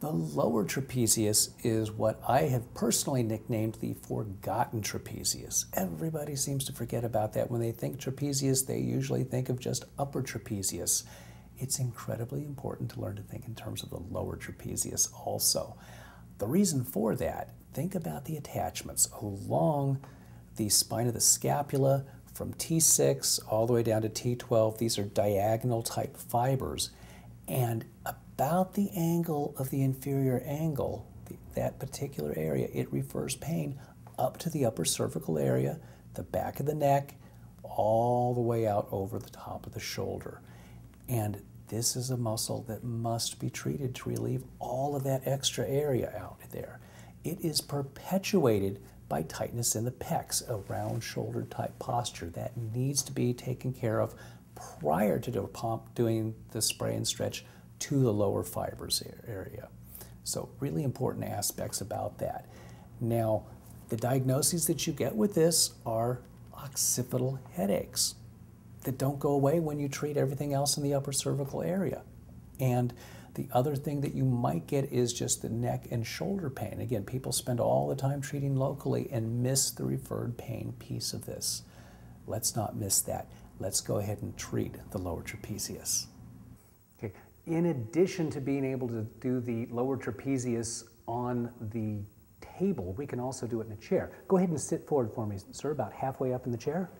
The lower trapezius is what I have personally nicknamed the forgotten trapezius. Everybody seems to forget about that. When they think trapezius, they usually think of just upper trapezius. It's incredibly important to learn to think in terms of the lower trapezius also. The reason for that, think about the attachments along the spine of the scapula from T6 all the way down to T12. These are diagonal type fibers, and about the angle of the inferior angle, that particular area, it refers pain up to the upper cervical area, the back of the neck, all the way out over the top of the shoulder. And this is a muscle that must be treated to relieve all of that extra area out there. It is perpetuated by tightness in the pecs, a round shoulder type posture that needs to be taken care of prior to doing the spray and stretch to the lower fibers area. So really important aspects about that. Now, the diagnoses that you get with this are occipital headaches that don't go away when you treat everything else in the upper cervical area. And the other thing that you might get is just the neck and shoulder pain. Again, people spend all the time treating locally and miss the referred pain piece of this. Let's not miss that. Let's go ahead and treat the lower trapezius. Okay. In addition to being able to do the lower trapezius on the table, we can also do it in a chair. Go ahead and sit forward for me, sir, about halfway up in the chair.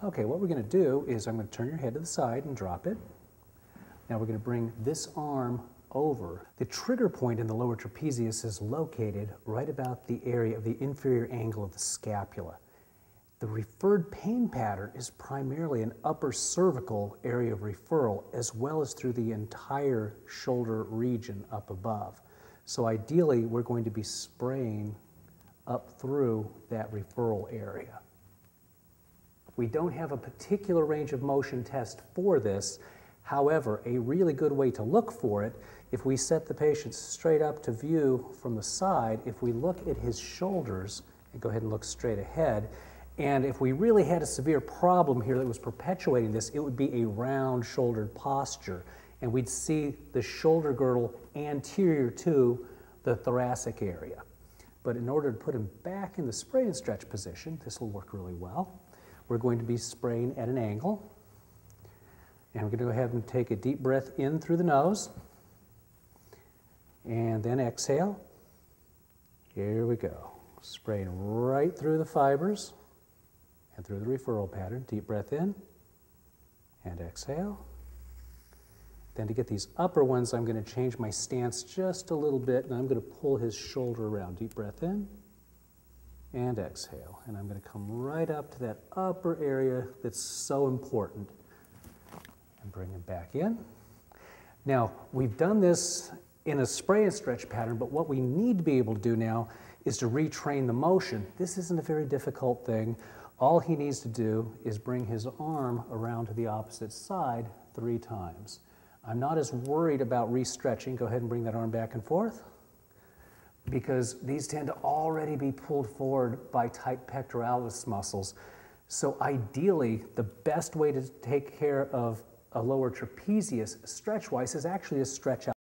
Okay, what we're going to do is I'm going to turn your head to the side and drop it. Now we're going to bring this arm over. The trigger point in the lower trapezius is located right about the area of the inferior angle of the scapula. The referred pain pattern is primarily an upper cervical area of referral, as well as through the entire shoulder region up above. So ideally, we're going to be spraying up through that referral area. We don't have a particular range of motion test for this. However, a really good way to look for it, if we set the patient straight up to view from the side, if we look at his shoulders, and go ahead and look straight ahead, and if we really had a severe problem here that was perpetuating this, it would be a round-shouldered posture, and we'd see the shoulder girdle anterior to the thoracic area. But in order to put him back in the spray and stretch position, this will work really well. We're going to be spraying at an angle, and we're going to go ahead and take a deep breath in through the nose, and then exhale. Here we go. Spraying right through the fibers and through the referral pattern. Deep breath in and exhale. Then to get these upper ones, I'm going to change my stance just a little bit, and I'm going to pull his shoulder around. Deep breath in and exhale. And I'm going to come right up to that upper area that's so important and bring him back in. Now, we've done this in a spray and stretch pattern, but what we need to be able to do now is to retrain the motion. This isn't a very difficult thing. All he needs to do is bring his arm around to the opposite side 3 times. I'm not as worried about re-stretching. Go ahead and bring that arm back and forth, because these tend to already be pulled forward by tight pectoralis muscles. So ideally, the best way to take care of a lower trapezius stretch-wise is actually to stretch out